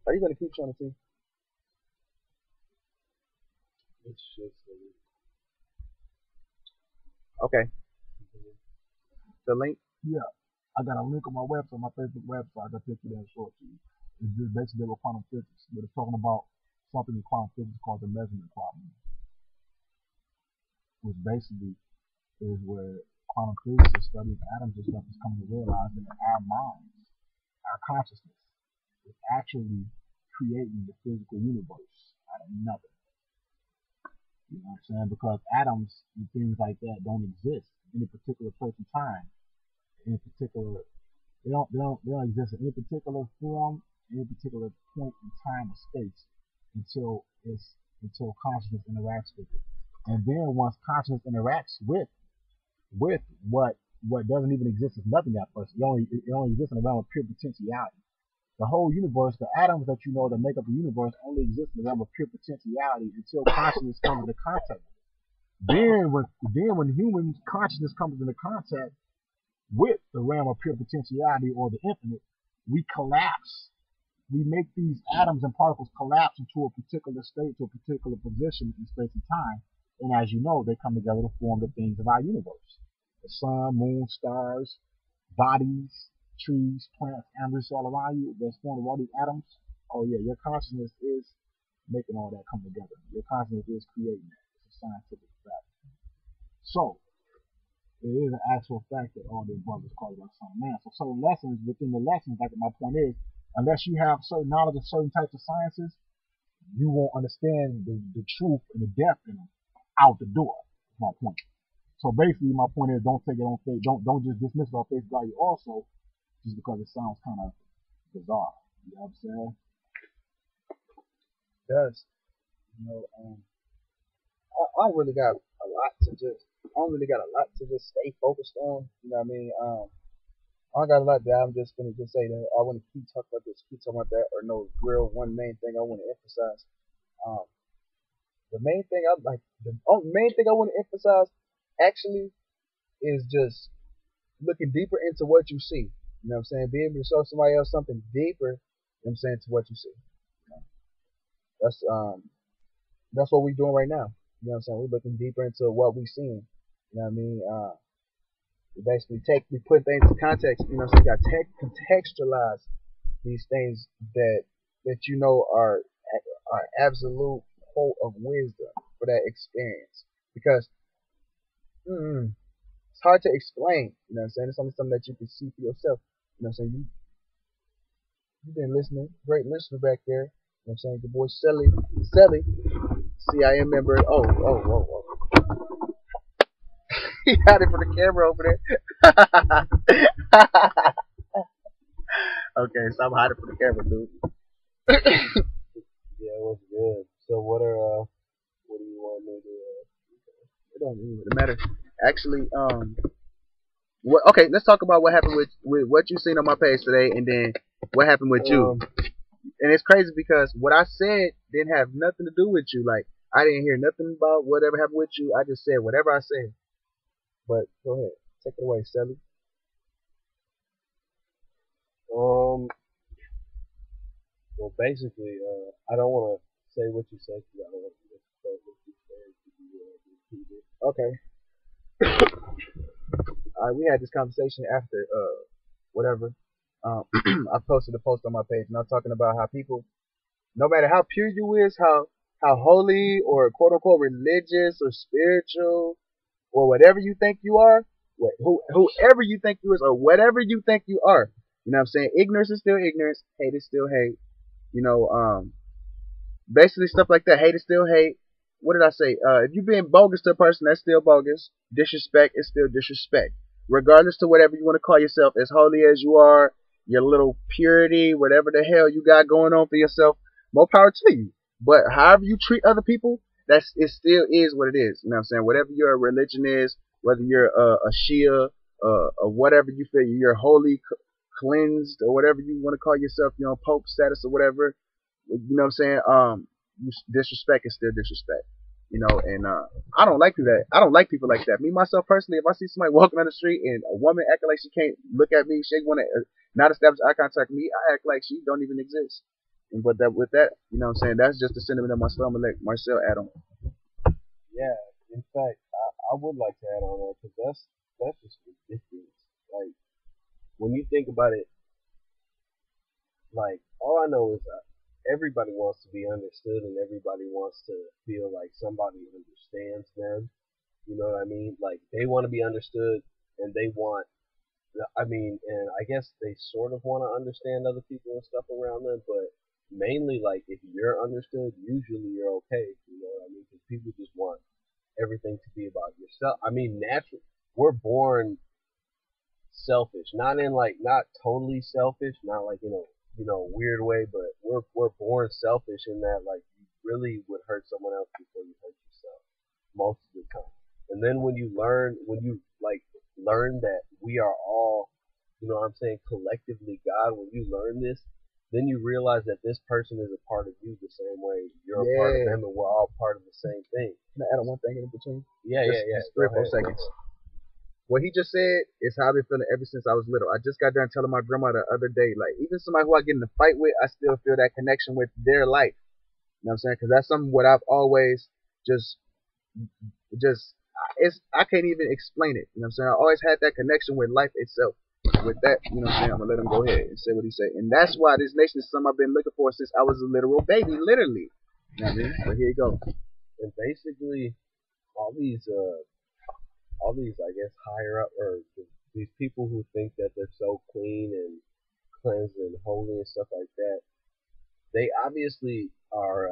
Are you gonna keep trying to see? It's just Okay, the link. Yeah, I got a link on my website, my Facebook website. I can picture that short to you. It's just basically about quantum physics, but it's talking about something in quantum physics called the measurement problem, which basically is where quantum physicists studying atoms and stuff is coming to realize that our minds, our consciousness, is actually creating the physical universe out of nothing. You know what I'm saying? Because atoms and things like that don't exist in a particular place and time, in a particular they don't exist in any particular form, any particular point in time or space until consciousness interacts with it. And then once consciousness interacts with what doesn't even exist as nothing at first, it only exists in the realm of pure potentiality. The whole universe, the atoms that you know that make up the universe only exist in the realm of pure potentiality until consciousness comes into contact with it. Then when human consciousness comes into contact with the realm of pure potentiality or the infinite, we collapse. We make these atoms and particles collapse into a particular state, to a particular position in space and time. And as you know, they come together to form the things of our universe. The sun, moon, stars, bodies, trees, plants, animals all around you, that's formed of all these atoms. Oh yeah, your consciousness is making all that come together. Your consciousness is creating that. It's a scientific fact. So, it is an actual fact that all the above is caused by the Son of Man. So certain lessons within the lessons, like my point is, unless you have certain knowledge of certain types of sciences, you won't understand the truth and the depth in them out the door. That's my point. So basically, my point is, don't take it on face. Don't just dismiss it on face value. Also, just because it sounds kind of bizarre. You know what I'm saying? It does. You know, I don't really got a lot to just. I don't really got a lot to just stay focused on. You know what I mean? I got a lot that I'm just gonna just say that I want to keep talking about this, keep talking about that, or no real one main thing I want to emphasize. Um, the main thing main thing I want to emphasize actually is just looking deeper into what you see. You know what I'm saying? Being able to show somebody else something deeper, you know what I'm saying, to what you see. You know, that's that's what we're doing right now. You know what I'm saying? We're looking deeper into what we're seeing. You know what I mean? We basically we put things in context. You know what I'm saying? You got to contextualize these things that you know are absolute whole of wisdom for that experience. Because it's hard to explain. You know what I'm saying? It's only something that you can see for yourself. You know what I'm saying? You've been listening. Great listener back there. You know what I'm saying? Your boy Selly, CIM member. Oh. He had it for the camera over there. Okay, stop hiding from the camera, dude. yeah, it was good. So what do you want me to? It don't even matter. Actually, okay, let's talk about what happened with what you seen on my page today, and then what happened with you. And it's crazy because what I said didn't have nothing to do with you. Like, I didn't hear nothing about whatever happened with you. I just said whatever I said. But go ahead, take it away, Sally. Um, well, basically, I don't want to say what you said because I don't want to misquote what you said to be repeated. Okay. All right, we had this conversation after whatever. I posted a post on my page, and I'm talking about how people, no matter how pure you is, how holy or quote unquote religious or spiritual or whatever you think you are, whoever you think you is, or whatever you think you are, you know what I'm saying? Ignorance is still ignorance, hate is still hate. You know, basically stuff like that. Hate is still hate. What did I say? If you're being bogus to a person, that's still bogus. Disrespect is still disrespect. Regardless to whatever you want to call yourself, as holy as you are, your little purity, whatever the hell you got going on for yourself, more power to you. But however you treat other people, it still is what it is. You know what I'm saying? Whatever your religion is, whether you're a Shia, or whatever you feel you're holy, cleansed, or whatever you want to call yourself, you know, Pope status or whatever, you know what I'm saying? Disrespect is still disrespect. You know, and I don't like that. I don't like people like that. Me myself personally, if I see somebody walking down the street and a woman acting like she can't look at me, she want to not establish eye contact with me, I act like she don't even exist. But that with that, you know what I'm saying, that's just the sentiment of Marcel. I'm gonna let Marcel add on. Yeah, in fact, I would like to add on that because that's just ridiculous. Like when you think about it, like all I know is everybody wants to be understood and everybody wants to feel like somebody understands them. You know what I mean? Like they want to be understood and they want. I mean, and I guess they sort of want to understand other people and stuff around them, but mainly like if you're understood, usually you're okay. You know what I mean? Because people just want everything to be about yourself. I mean, naturally, we're born selfish, not in like not totally selfish, not like weird way, but we're born selfish in that like you really would hurt someone else before you hurt yourself most of the time. And then when you like learn that we are all, you know what I'm saying, collectively God, when you learn this, then you realize that this person is a part of you the same way you're a part of Yeah. them and we're all part of the same thing. Can I add on one thing in between? Yeah. Just 3 or 4 seconds. What he just said is how I've been feeling ever since I was little. I just got done telling my grandma the other day, like, even somebody who I get in a fight with, I still feel that connection with their life. You know what I'm saying? Because that's something what I've always just, I can't even explain it. You know what I'm saying? I always had that connection with life itself. With that, you know what I'm saying? I'm going to let him go ahead and say what he said. And that's why this nation is something I've been looking for since I was a literal baby, literally. You know what I mean? But here you go. And basically, all these I guess higher up or these people who think that they're so clean and cleansed and holy and stuff like that, they obviously are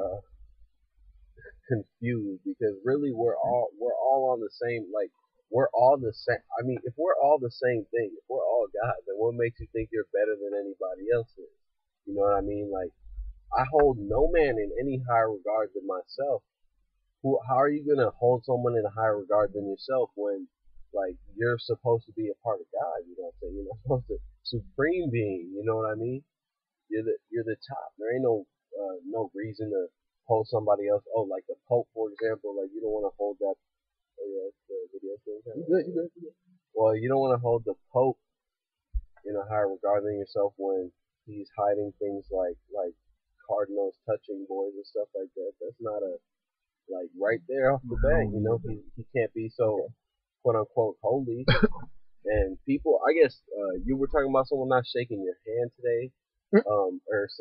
confused because really we're all on the same, like we're all the same. I mean, if we're all the same thing, if we're all God, then what makes you think you're better than anybody else is? You know what I mean? Like I hold no man in any higher regard than myself. How are you gonna hold someone in a higher regard than yourself when like you're supposed to be a part of God? You know what I'm saying? You're not supposed to supreme being. You know what I mean? You're the top. There ain't no reason to hold somebody else. Oh, like the Pope, for example. Like you don't want to hold that. Oh yeah, it's the video thing. You good. Well, you don't want to hold the Pope in a higher regard than yourself when he's hiding things like cardinals touching boys and stuff like that. That's not a like right there off the bat. You know, he can't be so quote unquote holy. And people, I guess, you were talking about someone not shaking your hand today, or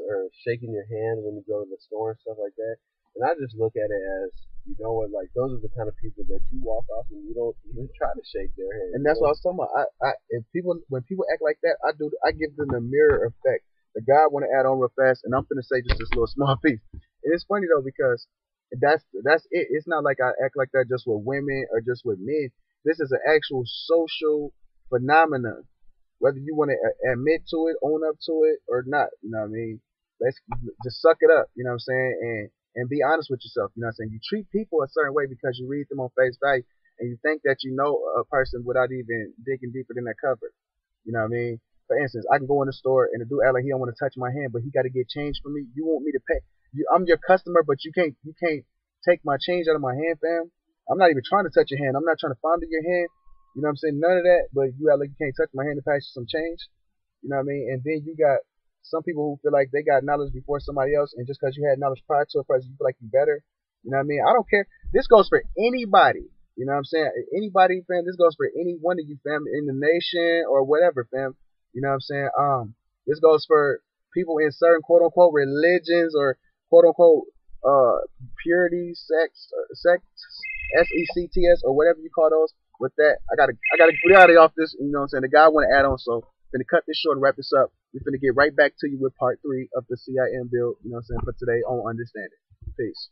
shaking your hand when you go to the store and stuff like that. And I just look at it as, you know what, like those are the kind of people that you walk off and you don't even try to shake their hand. And that's what I was talking about. When people act like that, I give them the mirror effect. The guy want to add on real fast, and I'm gonna say just this little small piece. And it's funny though because that's it. It's not like I act like that just with women or just with men. This is an actual social phenomenon. Whether you want to admit to it, own up to it, or not, you know what I mean? Let's just suck it up, you know what I'm saying? And be honest with yourself, you know what I'm saying? You treat people a certain way because you read them on face value and you think that you know a person without even digging deeper than that cover. You know what I mean? For instance, I can go in the store and the dude act like he don't want to touch my hand, but he got to get change for me. You want me to pay? I'm your customer, but you can't take my change out of my hand, fam. I'm not even trying to touch your hand. I'm not trying to fondle your hand. You know what I'm saying? None of that. But you act like you can't touch my hand to pass you some change. You know what I mean? And then you got some people who feel like they got knowledge before somebody else, and just because you had knowledge prior to a person, you feel like you better. You know what I mean? I don't care. This goes for anybody. You know what I'm saying? Anybody, fam. This goes for any one of you, fam, in the nation or whatever, fam. You know what I'm saying? This goes for people in certain quote unquote religions or quote unquote purity sects, sects, or whatever you call those. With that, I gotta get out of off this. You know what I'm saying? The guy want to add on, so finna cut this short and wrap this up. We're finna get right back to you with part 3 of the CIM build. You know what I'm saying? For today on understanding. Peace.